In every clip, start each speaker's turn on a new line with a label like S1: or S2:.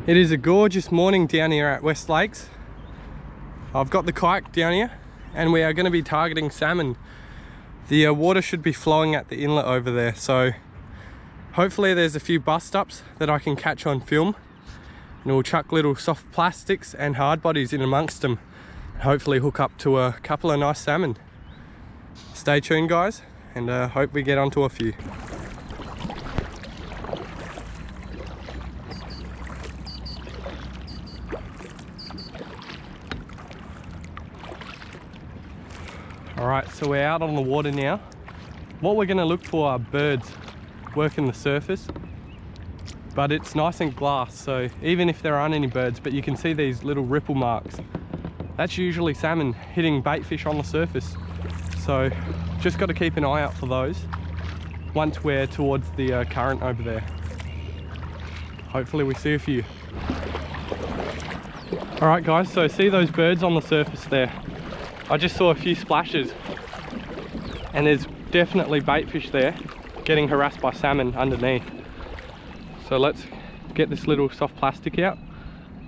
S1: It is a gorgeous morning down here at West Lakes. I've got the kayak down here and we are going to be targeting salmon. The water should be flowing at the inlet over there, so hopefully there's a few bust-ups that I can catch on film, and we'll chuck little soft plastics and hard bodies in amongst them and hopefully hook up to a couple of nice salmon. Stay tuned guys, and hope we get onto a few. Alright, so we're out on the water now. What we're going to look for are birds working the surface, but it's nice and glass, so even if there aren't any birds, but you can see these little ripple marks, that's usually salmon hitting bait fish on the surface. So just got to keep an eye out for those once we're towards the current over there. Hopefully we see a few. Alright guys, so see those birds on the surface there? I just saw a few splashes and there's definitely bait fish there getting harassed by salmon underneath. So let's get this little soft plastic out.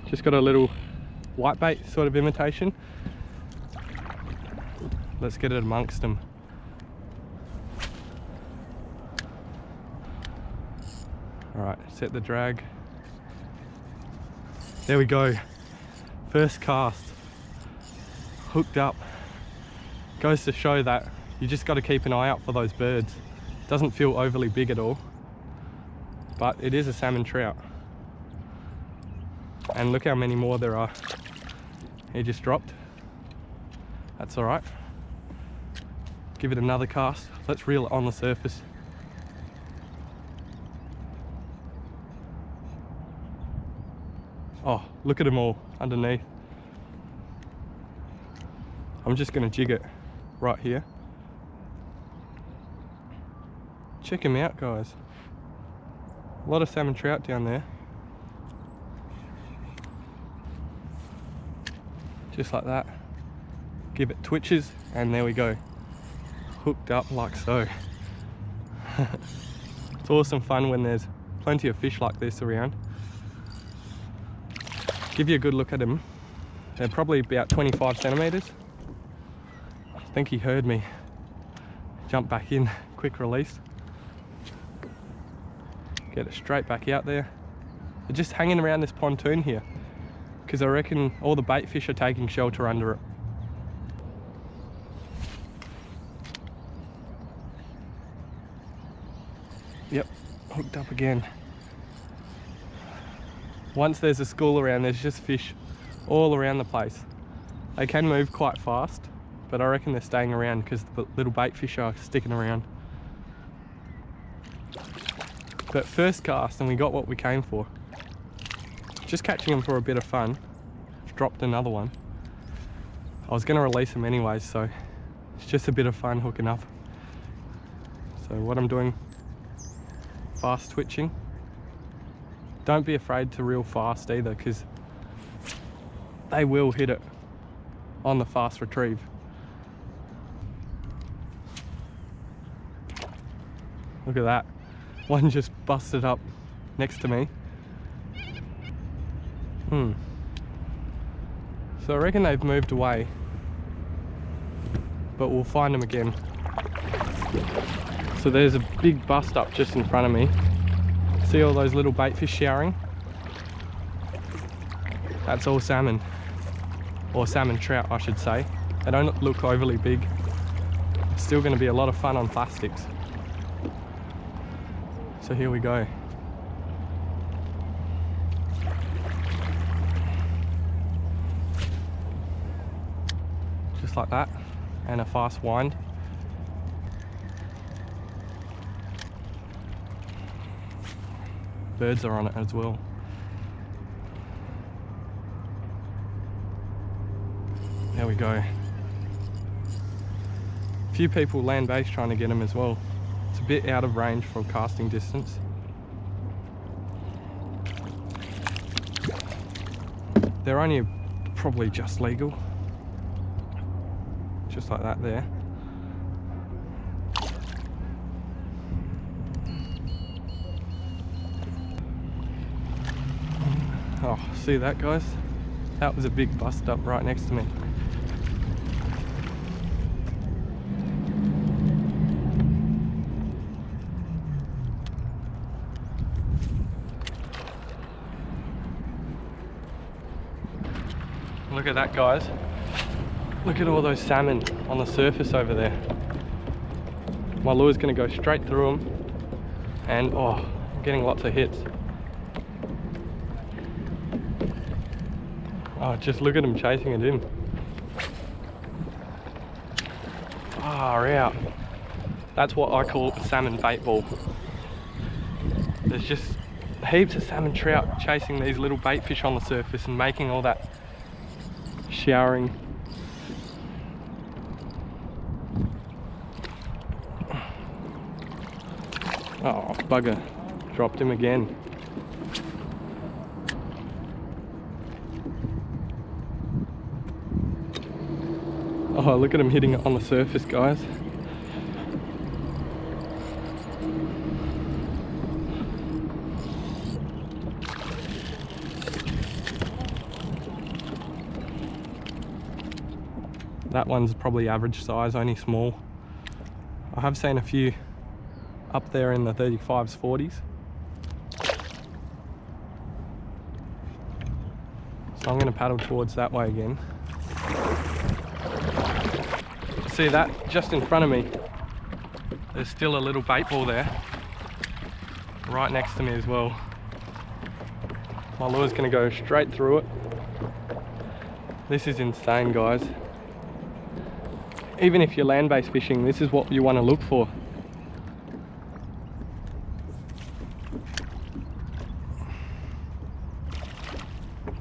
S1: Just got a little white bait sort of imitation. Let's get it amongst them. Alright, set the drag. There we go. First cast. Hooked up. Goes to show that you just got to keep an eye out for those birds. Doesn't feel overly big at all, but it is a salmon trout. And look how many more there are. He just dropped. That's all right. Give it another cast. Let's reel it on the surface. Oh, look at them all underneath. I'm just going to jig it right here. Check them out guys. A lot of salmon trout down there. Just like that. Give it twitches and there we go. Hooked up like so. It's awesome fun when there's plenty of fish like this around. Give you a good look at them. They're probably about 25 centimeters. I think he heard me. Jump back in, quick release. Get it straight back out there. They're just hanging around this pontoon here because I reckon all the bait fish are taking shelter under it. Yep, hooked up again. Once there's a school around, there's just fish all around the place. They can move quite fast, but I reckon they're staying around because the little bait fish are sticking around. But first cast and we got what we came for. Just catching them for a bit of fun. Dropped another one. I was going to release them anyways, so it's just a bit of fun hooking up. So what I'm doing, fast twitching. Don't be afraid to reel fast either, because they will hit it on the fast retrieve. Look at that. One just busted up next to me. So I reckon they've moved away, but we'll find them again. So there's a big bust up just in front of me. See all those little bait fish showering? That's all salmon, or salmon trout I should say. They don't look overly big. It's still going to be a lot of fun on plastics. So here we go. Just like that, and a fast wind. Birds are on it as well. There we go. A few people land-based trying to get them as well. It's a bit out of range for casting distance. They're only probably just legal. Just like that there. Oh, see that, guys? That was a big bust up right next to me. Look at that, guys. Look at all those salmon on the surface over there. My lure's gonna go straight through them, and oh, I'm getting lots of hits. Oh, just look at them chasing it in. Far out. That's what I call a salmon bait ball. There's just heaps of salmon trout chasing these little bait fish on the surface and making all that showering. Oh, bugger. Dropped him again. Oh, look at him hitting it on the surface, guys. That one's probably average size, only small. I have seen a few up there in the 35s, 40s. So I'm going to paddle towards that way again. See that just in front of me? There's still a little bait ball there, right next to me as well. My lure's going to go straight through it. This is insane, guys. Even if you're land-based fishing, this is what you want to look for.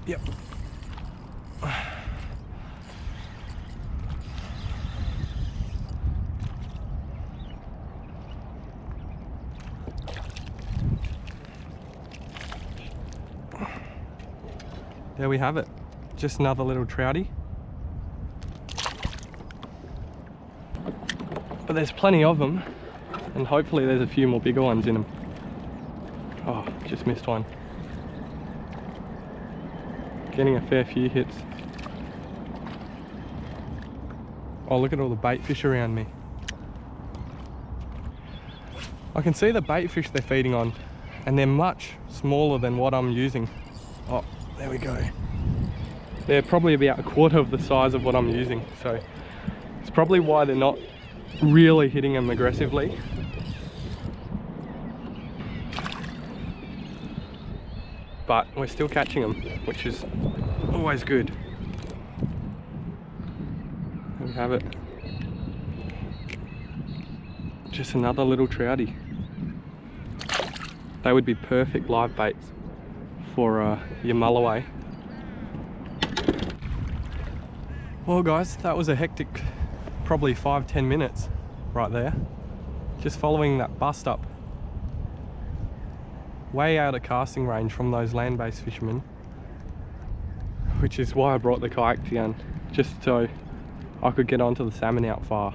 S1: Yep. There we have it. Just another little troutie. But there's plenty of them, and hopefully there's a few more bigger ones in them. Oh, just missed one. Getting a fair few hits. Oh, look at all the bait fish around me. I can see the bait fish they're feeding on, and they're much smaller than what I'm using. Oh, there we go. They're probably about a quarter of the size of what I'm using, so it's probably why they're not really hitting them aggressively. But we're still catching them, which is always good. There we have it. Just another little troutie. They would be perfect live baits for your mulloway. Well guys, that was a hectic probably 5-10 minutes right there, just following that bust up way out of casting range from those land-based fishermen, which is why I brought the kayak down, just so I could get onto the salmon out far,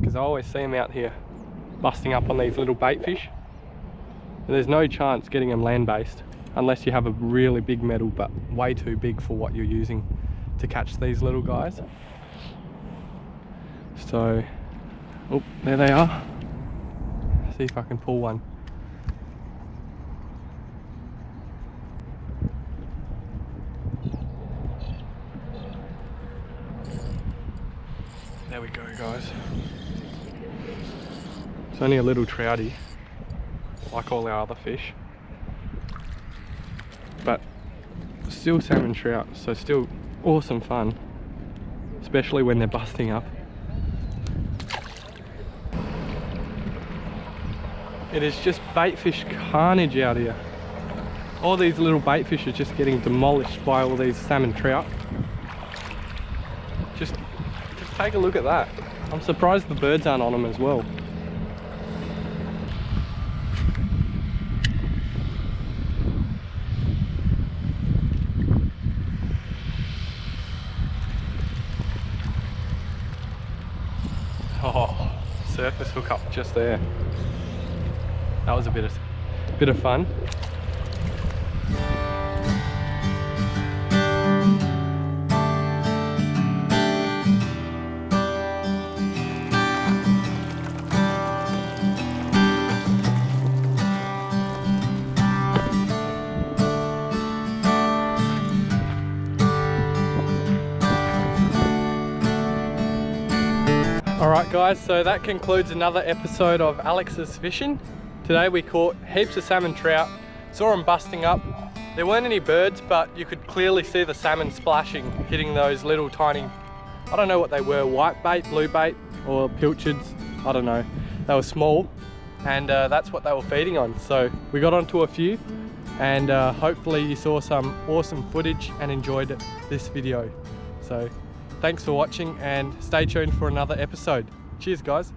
S1: because I always see them out here busting up on these little bait fish, and there's no chance getting them land-based unless you have a really big metal, but way too big for what you're using to catch these little guys. So, oh, there they are. See if I can pull one. There we go, guys. It's only a little troutie, like all our other fish, but still salmon trout, so still awesome fun, especially when they're busting up. It is just bait fish carnage out here. All these little bait fish are just getting demolished by all these salmon trout. Just take a look at that. I'm surprised the birds aren't on them as well. Oh, surface hookup just there. That was a bit of fun. Alright guys, so that concludes another episode of Alex's Fishing. Today we caught heaps of salmon trout, saw them busting up. There weren't any birds, but you could clearly see the salmon splashing, hitting those little tiny, I don't know what they were, white bait, blue bait, or pilchards, I don't know. They were small, and that's what they were feeding on. So we got onto a few, and hopefully you saw some awesome footage and enjoyed this video. So thanks for watching and stay tuned for another episode. Cheers guys.